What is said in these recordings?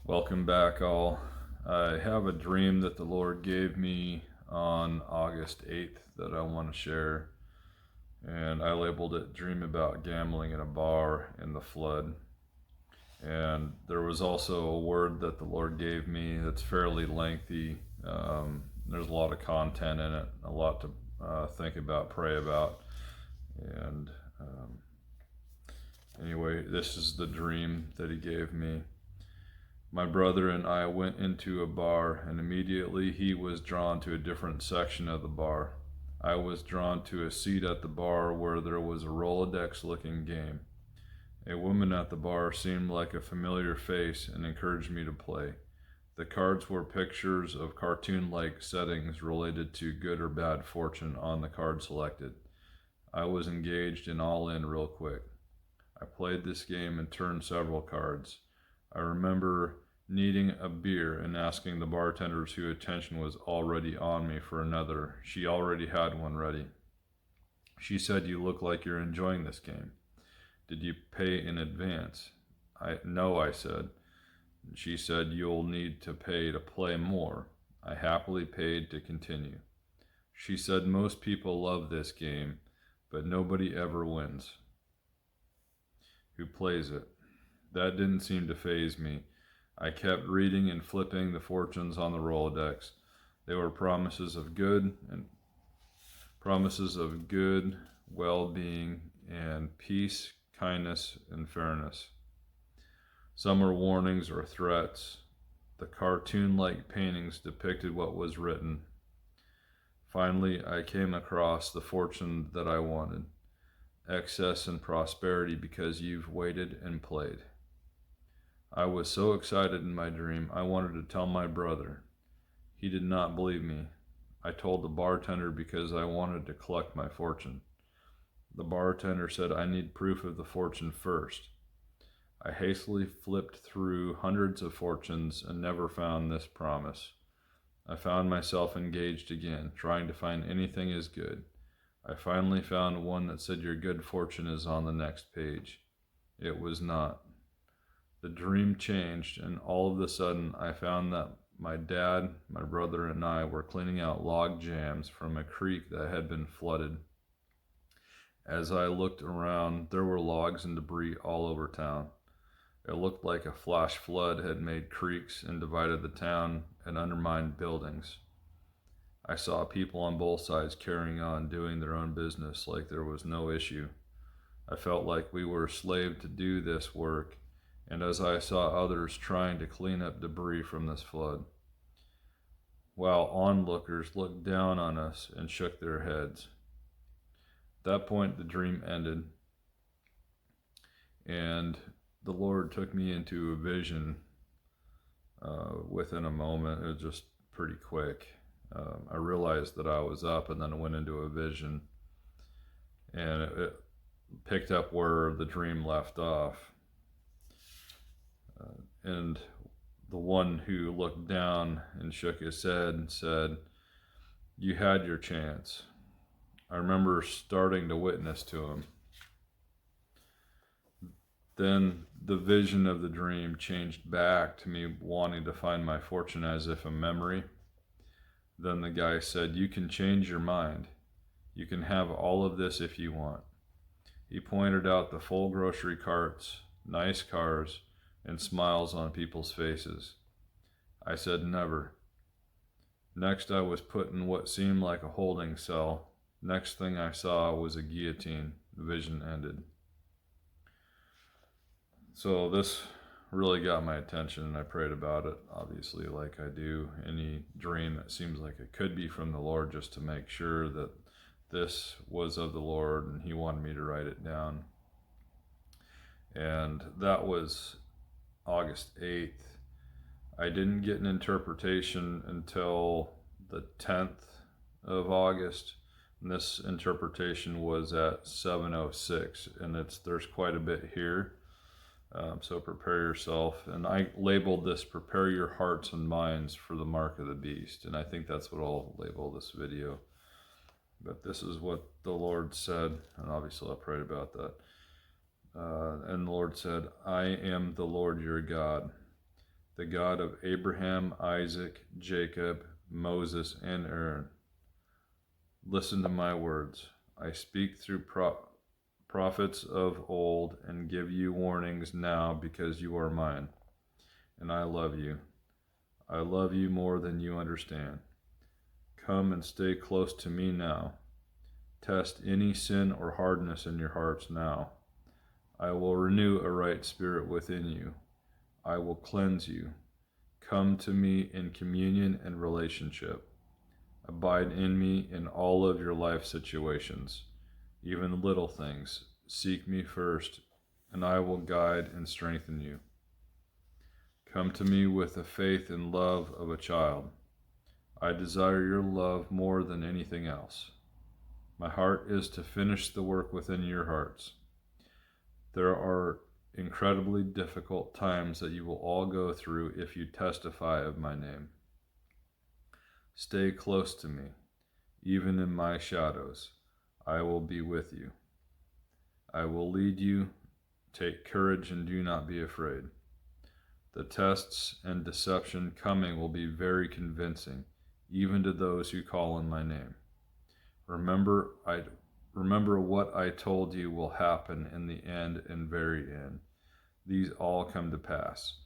Welcome back, all. I have a dream that the Lord gave me on August 8th that I want to share, and I labeled it Dream About Gambling in a Bar in the Flood. And there was also a word that the Lord gave me that's fairly lengthy. There's a lot of content in it, a lot to think about, pray about. And anyway, this is the dream that He gave me. My brother and I went into a bar, and immediately he was drawn to a different section of the bar. I was drawn to a seat at the bar where there was a Rolodex-looking game. A woman at the bar seemed like a familiar face and encouraged me to play. The cards were pictures of cartoon-like settings related to good or bad fortune on the card selected. I was engaged and all in real quick. I played this game and turned several cards. I remember needing a beer and asking the bartenders whose attention was already on me for another. She already had one ready. She said, "You look like you're enjoying this game. Did you pay in advance?" No, I said. She said, "You'll need to pay to play more." I happily paid to continue. She said, "Most people love this game, but nobody ever wins who plays it." That didn't seem to faze me. I kept reading and flipping the fortunes on the Rolodex. They were promises of good, well-being, and peace, kindness, and fairness. Some were warnings or threats. The cartoon-like paintings depicted what was written. Finally, I came across the fortune that I wanted. Excess and prosperity because you've waited and played. I was so excited in my dream, I wanted to tell my brother. He did not believe me. I told the bartender because I wanted to collect my fortune. The bartender said I need proof of the fortune first. I hastily flipped through hundreds of fortunes and never found this promise. I found myself engaged again, trying to find anything as good. I finally found one that said your good fortune is on the next page. It was not. The dream changed, and all of a sudden I found that my dad, my brother, and I were cleaning out log jams from a creek that had been flooded. As I looked around, there were logs and debris all over town. It looked like a flash flood had made creeks and divided the town and undermined buildings. I saw people on both sides carrying on, doing their own business like there was no issue. I felt like we were slaves to do this work, and as I saw others trying to clean up debris from this flood, while onlookers looked down on us and shook their heads. At that point, the dream ended, and the Lord took me into a vision within a moment. It was just pretty quick. I realized that I was up, and then I went into a vision, and it picked up where the dream left off. And the one who looked down and shook his head said, "You had your chance." I remember starting to witness to him. Then the vision of the dream changed back to me wanting to find my fortune as if a memory. Then the guy said, "You can change your mind. You can have all of this if you want." He pointed out the full grocery carts, nice cars, and smiles on people's faces. I said never. Next, I was put in what seemed like a holding cell. Next thing I saw was a guillotine. The vision ended. So this really got my attention, and I prayed about it, obviously, like I do any dream that seems like it could be from the Lord, just to make sure that this was of the Lord, and He wanted me to write it down. And that was August 8th. I didn't get an interpretation until the 10th of August. And this interpretation was at 7:06, and there's quite a bit here. So prepare yourself. And I labeled this, "Prepare your hearts and minds for the mark of the beast." And I think that's what I'll label this video. But this is what the Lord said, and obviously I prayed about that. And the Lord said, "I am the Lord your God. the God of Abraham, Isaac, Jacob, Moses, and Aaron. Listen to my words. I speak through prophets of old and give you warnings now because you are mine, and I love you. I love you more than you understand. Come and stay close to me now. Test any sin or hardness in your hearts now. I will renew a right spirit within you. I will cleanse you. Come to me in communion and relationship. Abide in me in all of your life situations, even little things. Seek me first, and I will guide and strengthen you. Come to me with the faith and love of a child. I desire your love more than anything else. My heart is to finish the work within your hearts. There are incredibly difficult times that you will all go through if you testify of my name. Stay close to me, even in my shadows. I will be with you. I will lead you. Take courage and do not be afraid. The tests and deception coming will be very convincing, even to those who call on my name. Remember what I told you will happen in the end and very end. These all come to pass.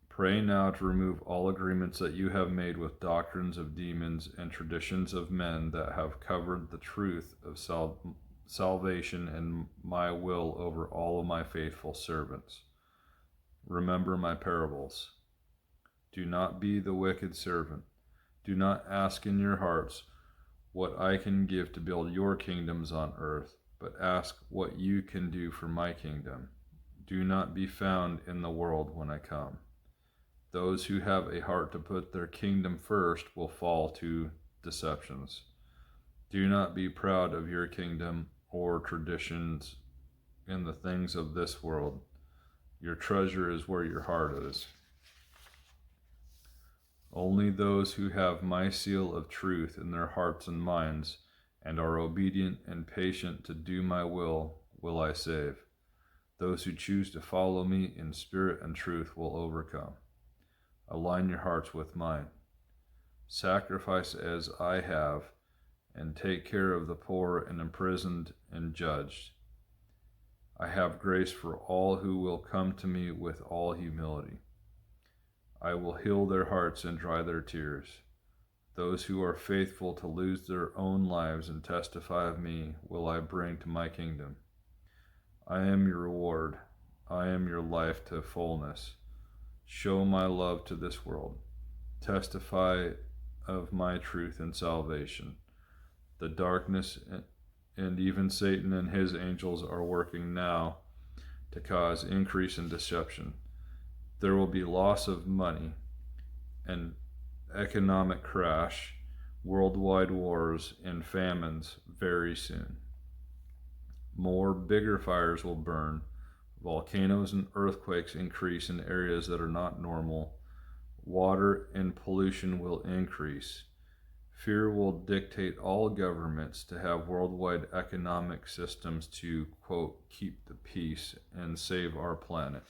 Pray now to remove all agreements that you have made with doctrines of demons and traditions of men that have covered the truth of salvation and my will over all of my faithful servants. Remember my parables. Do not be the wicked servant. Do not ask in your hearts what I can give to build your kingdoms on earth, but ask what you can do for my kingdom. Do not be found in the world when I come. Those who have a heart to put their kingdom first will fall to deceptions. Do not be proud of your kingdom or traditions in the things of this world. Your treasure is where your heart is. Only those who have my seal of truth in their hearts and minds and are obedient and patient to do my will I save. Those who choose to follow me in spirit and truth will overcome. Align your hearts with mine. Sacrifice as I have, and take care of the poor and imprisoned and judged. I have grace for all who will come to me with all humility. I will heal their hearts and dry their tears. Those who are faithful to lose their own lives and testify of me will I bring to my kingdom. I am your reward. I am your life to fullness. Show my love to this world. Testify of my truth and salvation. The darkness and even Satan and his angels are working now to cause increase in deception. There will be loss of money and economic crash, worldwide wars, and famines very soon. More bigger fires will burn. Volcanoes and earthquakes increase in areas that are not normal. Water and pollution will increase. Fear will dictate all governments to have worldwide economic systems to, quote, keep the peace and save our planet.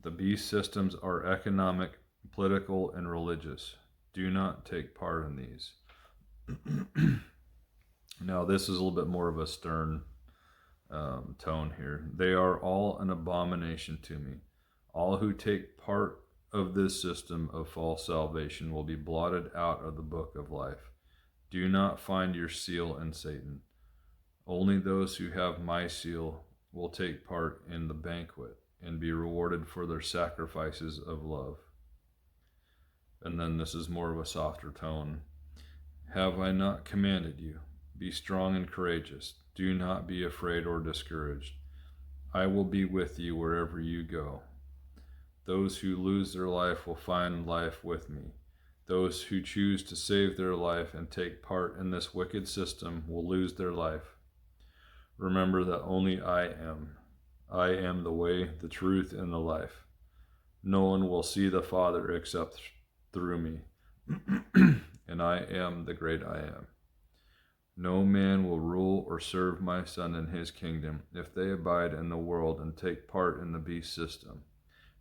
The beast systems are economic, political, and religious. Do not take part in these. Now, this is a little bit more of a stern tone here. They are all an abomination to me. All who take part of this system of false salvation will be blotted out of the book of life. Do not find your seal in Satan. Only those who have my seal will take part in the banquet and be rewarded for their sacrifices of love. And then this is more of a softer tone. Have I not commanded you? Be strong and courageous. Do not be afraid or discouraged. I will be with you wherever you go. Those who lose their life will find life with me. Those who choose to save their life and take part in this wicked system will lose their life. Remember that only I am the way, the truth, and the life. No one will see the Father except through me. And I am the great I am. No man will rule or serve my Son in his kingdom if they abide in the world and take part in the beast system.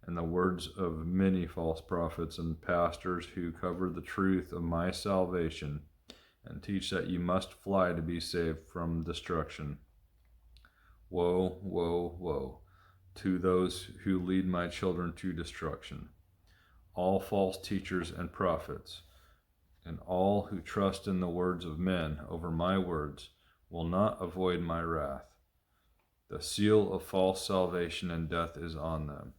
and the words of many false prophets and pastors who cover the truth of my salvation and teach that you must fly to be saved from destruction. Woe, woe, woe to those who lead my children to destruction, all false teachers and prophets, and all who trust in the words of men over my words will not avoid my wrath. The seal of false salvation and death is on them.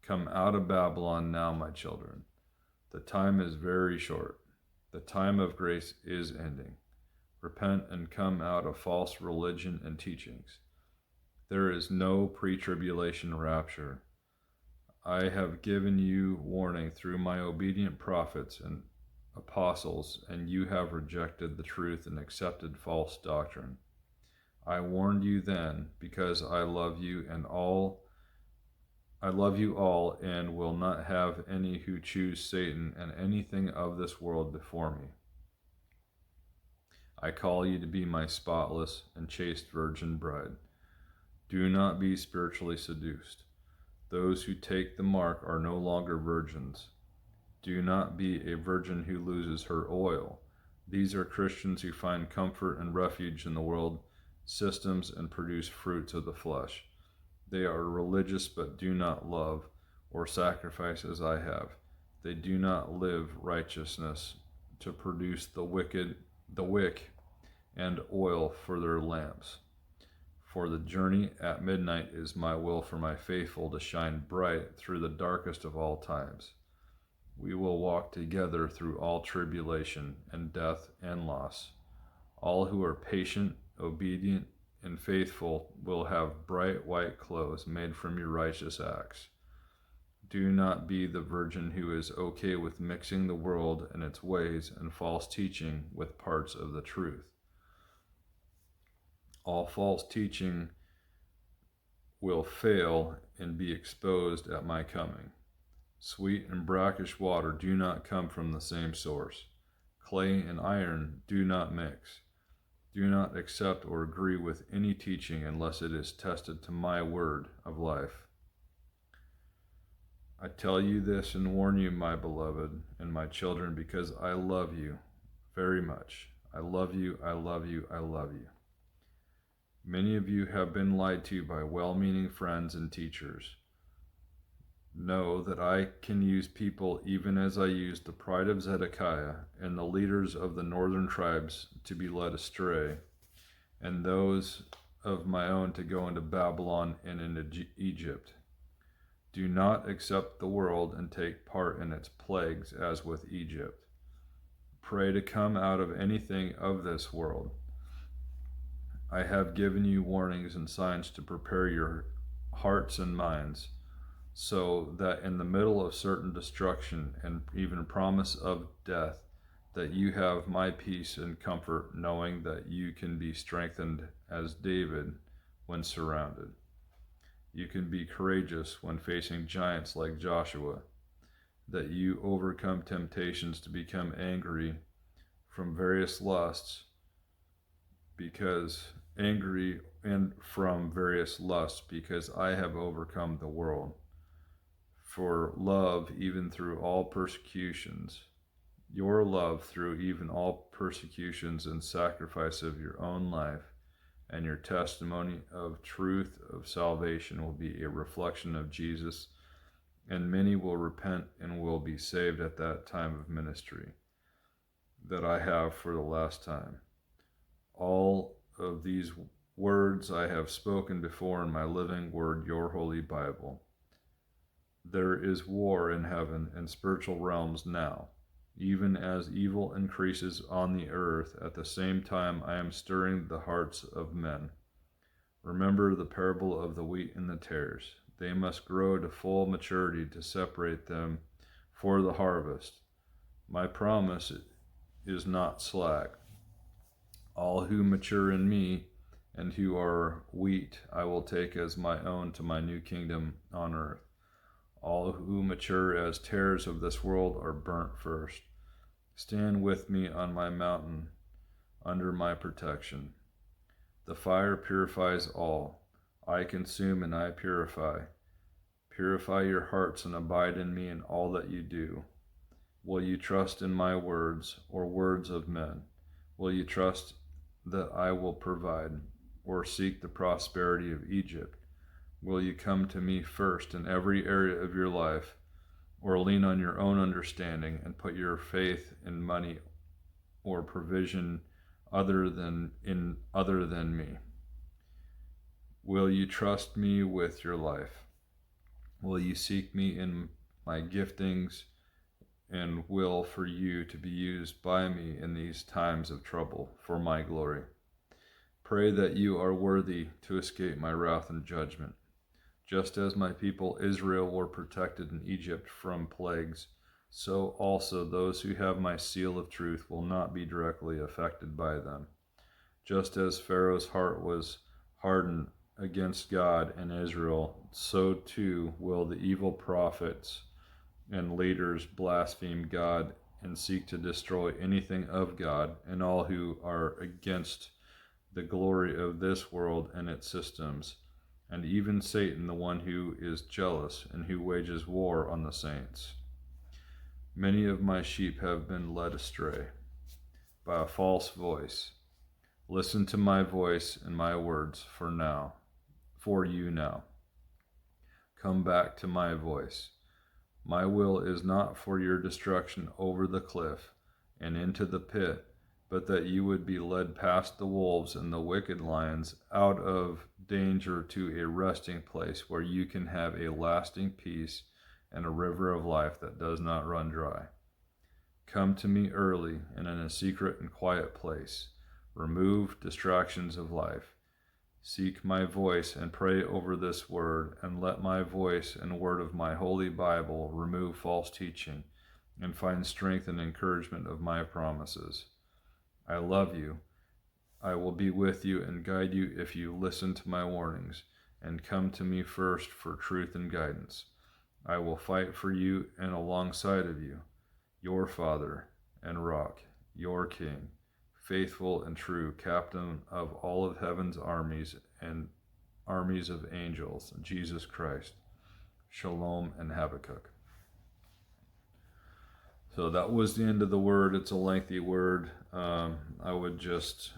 Come out of Babylon now, my children. The time is very short. The time of grace is ending. Repent and come out of false religion and teachings. There is no pre-tribulation rapture. I have given you warning through my obedient prophets and apostles, and you have rejected the truth and accepted false doctrine. I warned you then because I love you all and will not have any who choose Satan and anything of this world before me. I call you to be my spotless and chaste virgin bride. Do not be spiritually seduced. Those who take the mark are no longer virgins. Do not be a virgin who loses her oil. These are Christians who find comfort and refuge in the world systems and produce fruits of the flesh. They are religious but do not love or sacrifice as I have. They do not live righteousness to produce the wick and oil for their lamps. For the journey at midnight is my will for my faithful to shine bright through the darkest of all times. We will walk together through all tribulation and death and loss. All who are patient, obedient, and faithful will have bright white clothes made from your righteous acts. Do not be the virgin who is okay with mixing the world and its ways and false teaching with parts of the truth. All false teaching will fail and be exposed at my coming. Sweet and brackish water do not come from the same source. Clay and iron do not mix. Do not accept or agree with any teaching unless it is tested to my word of life. I tell you this and warn you, my beloved and my children, because I love you very much. I love you, I love you, I love you. Many of you have been lied to by well-meaning friends and teachers. Know that I can use people even as I used the pride of Zedekiah and the leaders of the northern tribes to be led astray, and those of my own to go into Babylon and into Egypt. Do not accept the world and take part in its plagues as with Egypt. Pray to come out of anything of this world. I have given you warnings and signs to prepare your hearts and minds, so that in the middle of certain destruction and even promise of death, that you have my peace and comfort, knowing that you can be strengthened as David when surrounded. You can be courageous when facing giants like Joshua, that you overcome temptations to become angry from various lusts, because I have overcome the world. For love, even through all persecutions, your love through even all persecutions and sacrifice of your own life, and your testimony of truth of salvation will be a reflection of Jesus, and many will repent and will be saved at that time of ministry that I have for the last time. All of these words I have spoken before in my living word, your holy Bible. There is war in heaven and spiritual realms now. Even as evil increases on the earth, at the same time I am stirring the hearts of men. Remember the parable of the wheat and the tares. They must grow to full maturity to separate them for the harvest. My promise is not slack. All who mature in me and who are wheat I will take as my own to my new kingdom on earth. All who mature as tares of this world are burnt first. Stand with me on my mountain under my protection. The fire purifies all. I consume and I purify. Purify your hearts and abide in me in all that you do. Will you trust in my words or words of men? Will you trust that I will provide or seek the prosperity of Egypt? Will you come to me first in every area of your life, or lean on your own understanding and put your faith in money or provision other than me? Will you trust me with your life? Will you seek me in my giftings and will for you to be used by me in these times of trouble for my glory? Pray that you are worthy to escape my wrath and judgment. Just as my people Israel were protected in Egypt from plagues, so also those who have my seal of truth will not be directly affected by them. Just as Pharaoh's heart was hardened against God and Israel, so too will the evil prophets and leaders blaspheme God and seek to destroy anything of God and all who are against the glory of this world and its systems, and even Satan, the one who is jealous and who wages war on the saints. Many of my sheep have been led astray by a false voice. Listen to my voice and my words for you now. Come back to my voice. My will is not for your destruction over the cliff and into the pit, but that you would be led past the wolves and the wicked lions out of danger to a resting place where you can have a lasting peace and a river of life that does not run dry. Come to me early and in a secret and quiet place. Remove distractions of life. Seek my voice and pray over this word, and let my voice and word of my holy Bible remove false teaching and find strength and encouragement of my promises. I love you. I will be with you and guide you if you listen to my warnings and come to me first for truth and guidance. I will fight for you and alongside of you, your Father and Rock, your King, faithful and true, captain of all of heaven's armies and armies of angels, Jesus Christ. Shalom and Habakkuk. So that was the end of the word. It's a lengthy word. I would just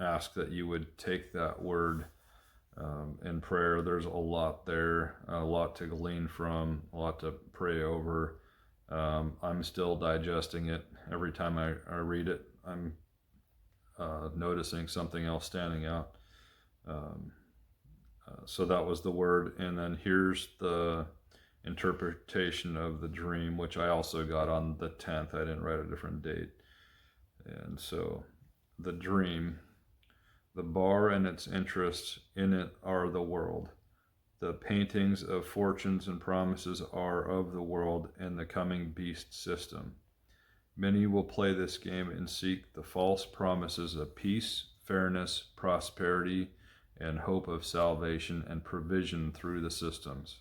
ask that you would take that word in prayer. There's a lot there, a lot to glean from, a lot to pray over. I'm still digesting it. Every time I read it, I'm noticing something else standing out. So that was the word. And then here's the interpretation of the dream, which I also got on the 10th. I didn't write a different date. And so the dream, the bar and its interests in it are the world. The paintings of fortunes and promises are of the world and the coming beast system. Many will play this game and seek the false promises of peace, fairness, prosperity, and hope of salvation and provision through the systems.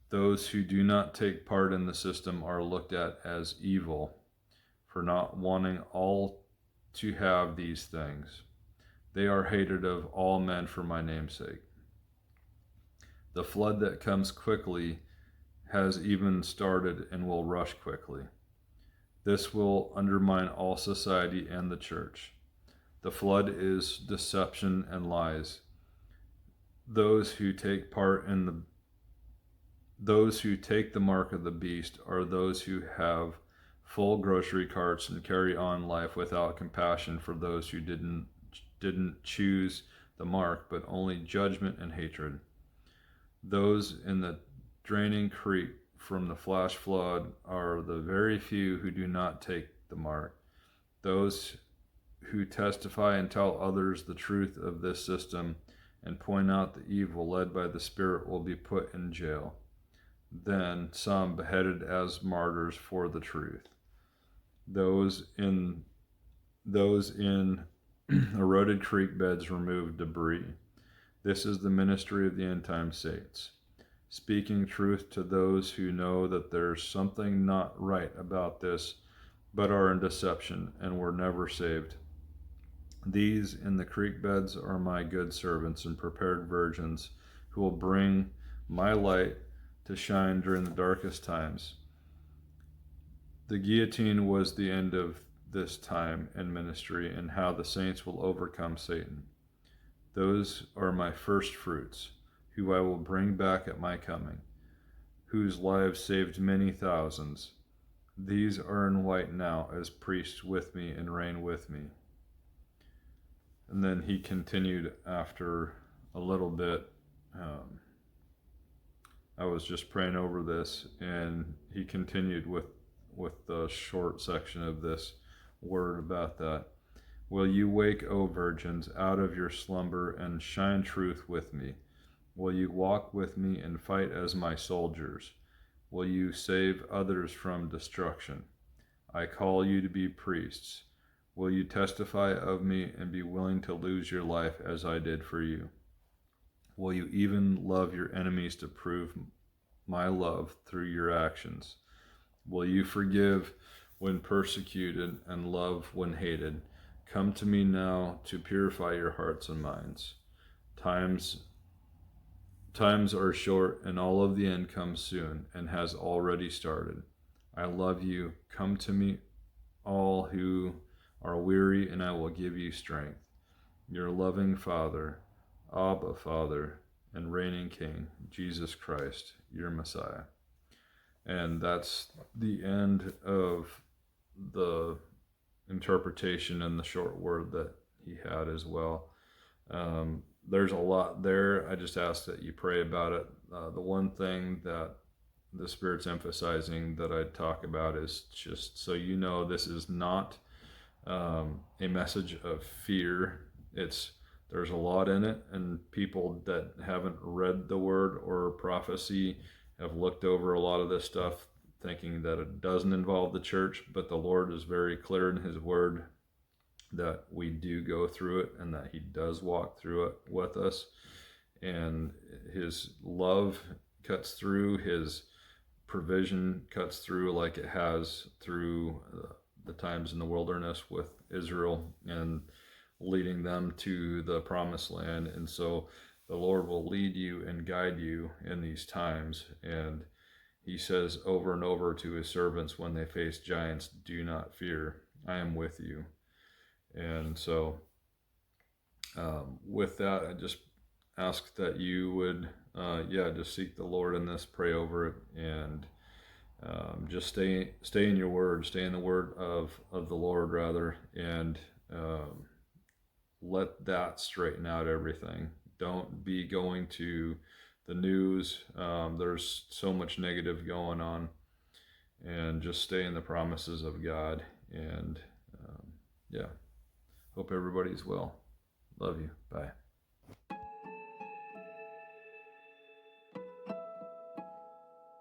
Those who do not take part in the system are looked at as evil for not wanting all to have these things. They are hated of all men for my name's sake. The flood that comes quickly has even started and will rush quickly. This will undermine all society and the church. The flood is deception and lies. Those who take the mark of the beast are those who have full grocery carts and carry on life without compassion for those who didn't choose the mark, but only judgment and hatred. Those in the draining creek from the flash flood are the very few who do not take the mark. Those who testify and tell others the truth of this system and point out the evil led by the Spirit will be put in jail. Then some beheaded as martyrs for the truth. Those in eroded creek beds remove debris. This is the ministry of the end time saints, speaking truth to those who know that there's something not right about this, but are in deception and were never saved. These in the creek beds are my good servants and prepared virgins who will bring my light to shine during the darkest times. The guillotine was the end of this time and ministry, and how the saints will overcome Satan. Those are my first fruits, who I will bring back at my coming, whose lives saved many thousands. These are in white now as priests with me and reign with me. And then he continued after a little bit. I was just praying over this, and he continued with the short section of this word about that. Will you wake, O virgins, out of your slumber and shine truth with me? Will you walk with me and fight as my soldiers? Will you save others from destruction? I call you to be priests. Will you testify of me and be willing to lose your life as I did for you? Will you even love your enemies to prove my love through your actions? Will you forgive when persecuted and love when hated? Come to me now to purify your hearts and minds. Times are short, and all of the end comes soon and has already started. I love you. Come to me, all who are weary, and I will give you strength. Your loving Father, Abba Father, and reigning King, Jesus Christ, your Messiah. And that's the end of the interpretation and the short word that he had as well. There's a lot there. I just ask that you pray about it. The one thing that the Spirit's emphasizing that I'd talk about is just so you know, this is not a message of fear. There's a lot in it, and people that haven't read the word or prophecy have looked over a lot of this stuff thinking that it doesn't involve the church, but the Lord is very clear in his word that we do go through it and that he does walk through it with us, and his love cuts through, his provision cuts through, like it has through the times in the wilderness with Israel and leading them to the promised land. And so the Lord will lead you and guide you in these times. And he says over and over to his servants when they face giants, do not fear, I am with you. And so with that, I just ask that you would just seek the Lord in this, pray over it, and just stay in your word, stay in the word of the Lord rather, and let that straighten out everything. Don't be going to the news. There's so much negative going on, and just stay in the promises of God. And hope everybody's well. Love you. Bye.